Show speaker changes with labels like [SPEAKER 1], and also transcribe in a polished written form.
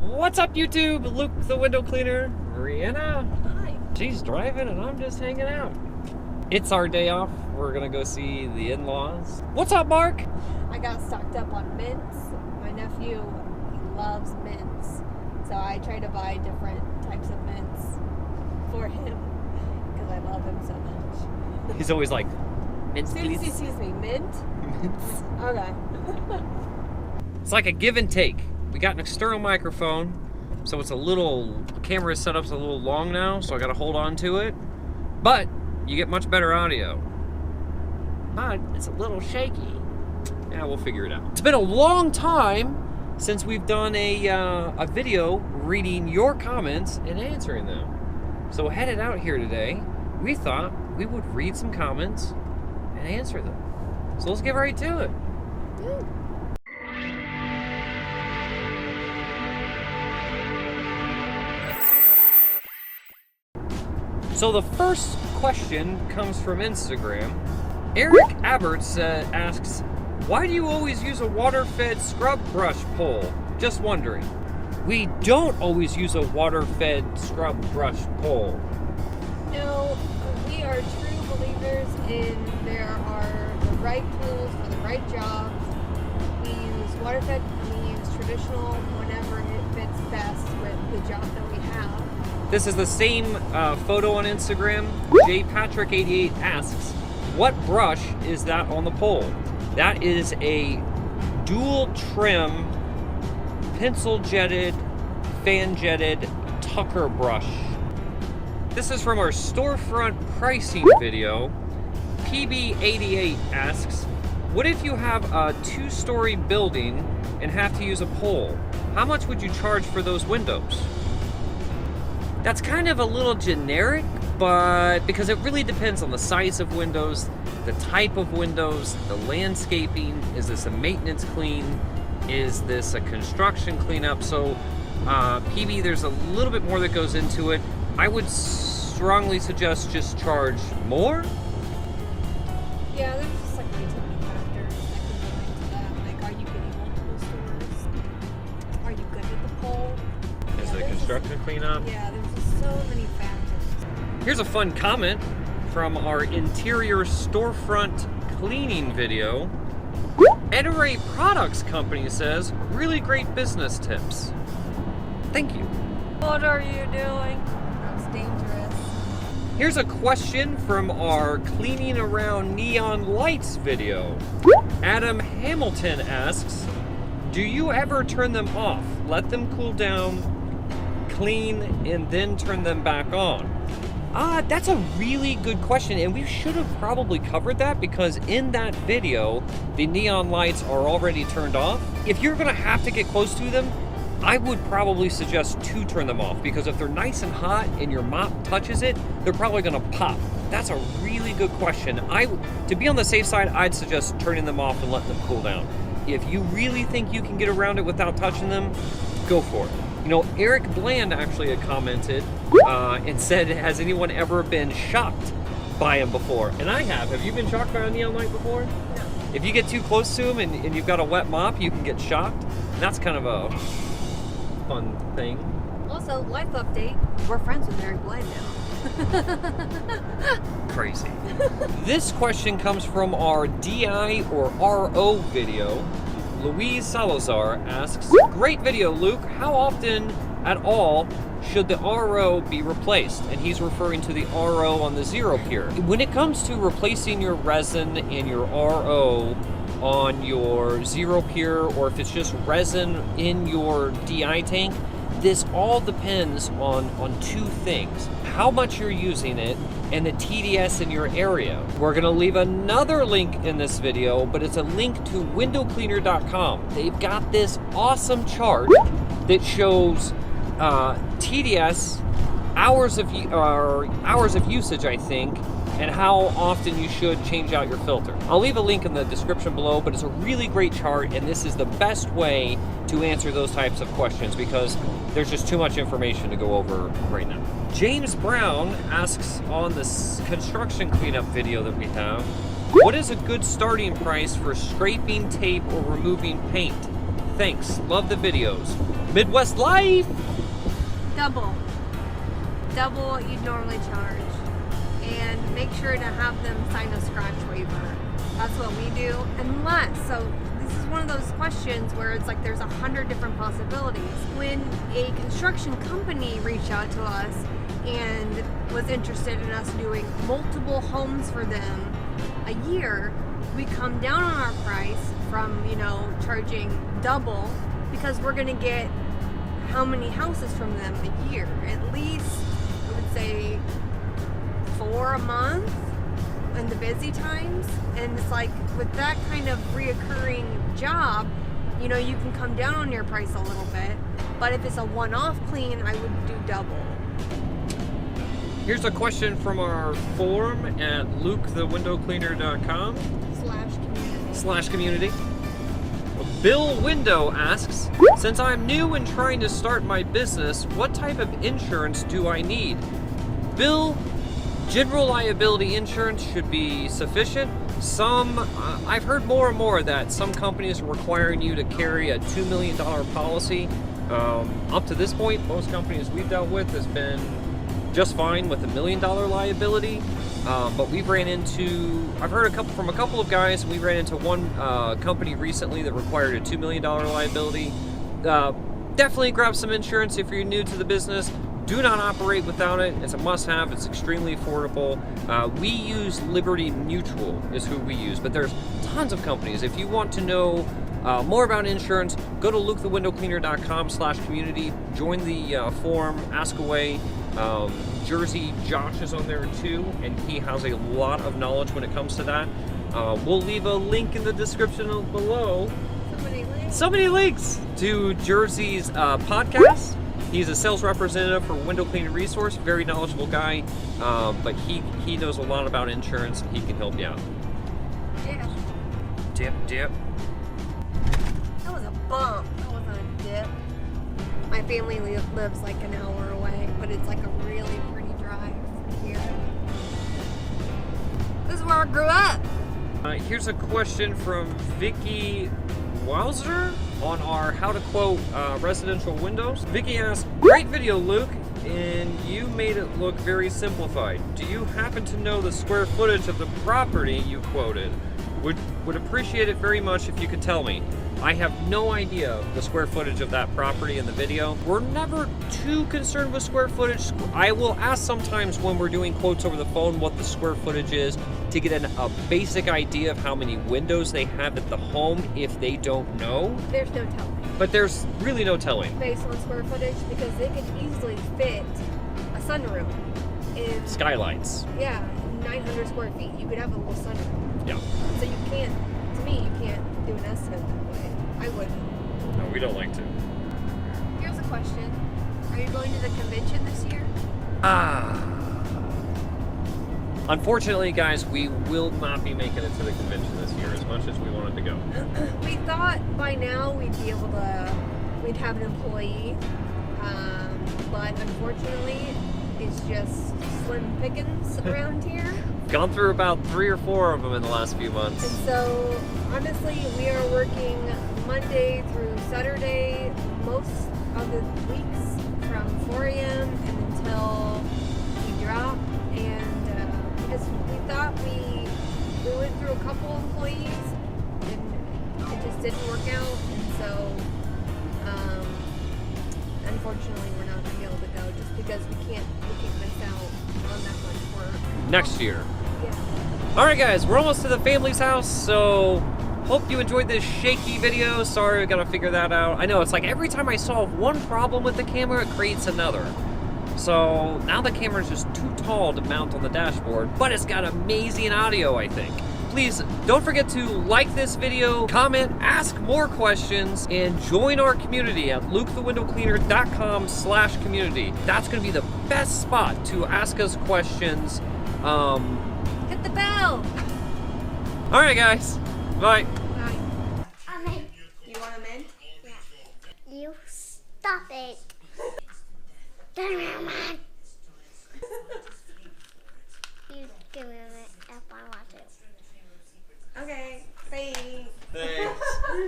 [SPEAKER 1] What's up, YouTube? Luke the window cleaner. Rihanna.
[SPEAKER 2] Hi.
[SPEAKER 1] She's driving and I'm just hanging out. It's our day off. We're gonna go see the in-laws. What's up, Mark?
[SPEAKER 2] I got stocked up on mints. My nephew, he loves mints. So I try to buy different types of mints for him because I love him so much.
[SPEAKER 1] He's always like, mints, please.
[SPEAKER 2] Excuse me, mint?
[SPEAKER 1] Mints.
[SPEAKER 2] Okay.
[SPEAKER 1] It's like a give and take. We got an external microphone, so it's the camera setup's a little long now, so I gotta hold on to it. But you get much better audio. But it's a little shaky. Yeah, we'll figure it out. It's been a long time since we've done a video reading your comments and answering them. So headed out here today, we thought we would read some comments and answer them. So let's get right to it.
[SPEAKER 2] Woo.
[SPEAKER 1] So the first question comes from Instagram. Eric Aberts asks, why do you always use a water-fed scrub brush pole? Just wondering. We don't always use a water-fed scrub brush pole.
[SPEAKER 2] No, we are true believers in there are the right tools for the right jobs. We use water-fed and we use traditional whenever it fits best with the job that we have.
[SPEAKER 1] This is the same photo on Instagram. JPatrick88 asks, what brush is that on the pole? That is a dual trim, pencil jetted, fan jetted Tucker brush. This is from our storefront pricing video. PB88 asks, what if you have a 2-story building and have to use a pole? How much would you charge for those windows? That's kind of a little generic, but because it really depends on the size of windows, the type of windows, the landscaping. Is this a maintenance clean? Is this a construction cleanup? So PB, there's a little bit more that goes into it. I would strongly suggest just charge more.
[SPEAKER 2] Yeah, there's just like way too many factors that can go into that. Like, are you getting multiple stores? Are you good with the pole?
[SPEAKER 1] Is it a construction cleanup?
[SPEAKER 2] Yeah, there's just so many factors.
[SPEAKER 1] Here's a fun comment from our interior storefront cleaning video. Enerate Products Company says, really great business tips. Thank you.
[SPEAKER 2] What are you doing? That's dangerous.
[SPEAKER 1] Here's a question from our cleaning around neon lights video. Adam Hamilton asks, do you ever turn them off, let them cool down, clean, and then turn them back on? That's a really good question, and we should have probably covered that because in that video, the neon lights are already turned off. If you're gonna have to get close to them, I would probably suggest to turn them off because if they're nice and hot and your mop touches it, they're probably gonna pop. That's a really good question. To be on the safe side, I'd suggest turning them off and letting them cool down. If you really think you can get around it without touching them, go for it. You know, Eric Bland actually had commented and said, has anyone ever been shocked by him before? And I have. Have you been shocked by a neon light before?
[SPEAKER 2] No.
[SPEAKER 1] If you get too close to him and you've got a wet mop, you can get shocked. And that's kind of a fun thing.
[SPEAKER 2] Also, life update. We're friends with Eric Bland now.
[SPEAKER 1] Crazy. This question comes from our DI or RO video. Louise Salazar asks, great video, Luke. How often at all should the RO be replaced? And he's referring to the RO on the Zero Pure. When it comes to replacing your resin and your RO on your Zero Pure, or if it's just resin in your DI tank, this all depends on two things. How much you're using it and the TDS in your area. We're gonna leave another link in this video, but it's a link to windowcleaner.com. They've got this awesome chart that shows TDS, hours of usage, I think, and how often you should change out your filter. I'll leave a link in the description below, but it's a really great chart, and this is the best way to answer those types of questions because there's just too much information to go over right now. James Brown asks on this construction cleanup video that we have, what is a good starting price for scraping tape or removing paint? Thanks, love the videos. Midwest life.
[SPEAKER 2] Double what you'd normally charge, and make sure to have them sign a scratch waiver. That's what we do. Unless, so this is one of those questions where it's like there's 100 different possibilities. When a construction company reached out to us and was interested in us doing multiple homes for them a year, we come down on our price from, charging double, because we're gonna get how many houses from them a year? At least, I would say 4 a month in the busy times. And it's like, with that kind of reoccurring job, you can come down on your price a little bit. But if it's a one-off clean, I would do double.
[SPEAKER 1] Here's a question from our forum at lukethewindowcleaner.com /community. Bill Window asks, since I'm new and trying to start my business, what type of insurance do I need? Bill, general liability insurance should be sufficient. I've heard more and more that some companies are requiring you to carry a $2 million policy. Up to this point, most companies we've dealt with has been just fine with $1 million liability. But I've heard from a couple of guys, and we ran into one company recently that required a $2 million liability. Definitely grab some insurance if you're new to the business. Do not operate without it. It's a must-have. It's extremely affordable. We use Liberty Mutual is who we use, but there's tons of companies. If you want to know more about insurance, go to lukethewindowcleaner.com/community. Join the forum, ask away. Jersey Josh is on there too, and he has a lot of knowledge when it comes to that. We'll leave a link in the description below. So many links to Jersey's podcast. He's a sales representative for Window Cleaning Resource, very knowledgeable guy, but he knows a lot about insurance, and he can help you out.
[SPEAKER 2] Yeah.
[SPEAKER 1] Dip.
[SPEAKER 2] That was a bump. That wasn't a dip. My family lives like an hour away, but it's like a really pretty drive from here. This is where I grew up.
[SPEAKER 1] Here's a question from Vicky Wowzer on our how to quote residential windows. Vicky asks, great video, Luke, and you made it look very simplified. Do you happen to know the square footage of the property you quoted? Would appreciate it very much if you could tell me. I have no idea the square footage of that property in the video. We're never too concerned with square footage. I will ask sometimes when we're doing quotes over the phone what the square footage is to get a basic idea of how many windows they have at the home if they don't know.
[SPEAKER 2] There's no telling.
[SPEAKER 1] But there's really no telling.
[SPEAKER 2] Based on square footage, because they could easily fit a sunroom in...
[SPEAKER 1] Skylights.
[SPEAKER 2] Yeah, 900 square feet. You could have a little sunroom.
[SPEAKER 1] Yeah.
[SPEAKER 2] So you can't, to me, you can't do an estimate that way. I wouldn't.
[SPEAKER 1] No, we don't like to.
[SPEAKER 2] Here's a question. Are you going to the convention this year?
[SPEAKER 1] Unfortunately, guys, we will not be making it to the convention this year as much as we wanted to go.
[SPEAKER 2] We thought by now we'd have an employee, but unfortunately, it's just slim pickings around here.
[SPEAKER 1] Gone through about 3 or 4 of them in the last few months.
[SPEAKER 2] And so, honestly, we are working Monday through Saturday most of the weeks from 4 a.m. and until we drop. And because we thought we went through a couple employees and it just didn't work out. And so, unfortunately, we're not going to be able to go just because we can't miss out on that much work.
[SPEAKER 1] Next year.
[SPEAKER 2] Yeah.
[SPEAKER 1] Alright guys, we're almost to the family's house, so hope you enjoyed this shaky video. Sorry, we gotta figure that out. I know, it's like every time I solve one problem with the camera, it creates another. So now the camera's just too tall to mount on the dashboard, but it's got amazing audio, I think. Please don't forget to like this video, comment, ask more questions, and join our community at lukethewindowcleaner.com/community. That's gonna be the best spot to ask us questions.
[SPEAKER 2] Hit the bell!
[SPEAKER 1] Alright guys, bye.
[SPEAKER 2] Bye.
[SPEAKER 3] Amen.
[SPEAKER 2] You want them in?
[SPEAKER 3] Yeah. You stop it. Turn around, man.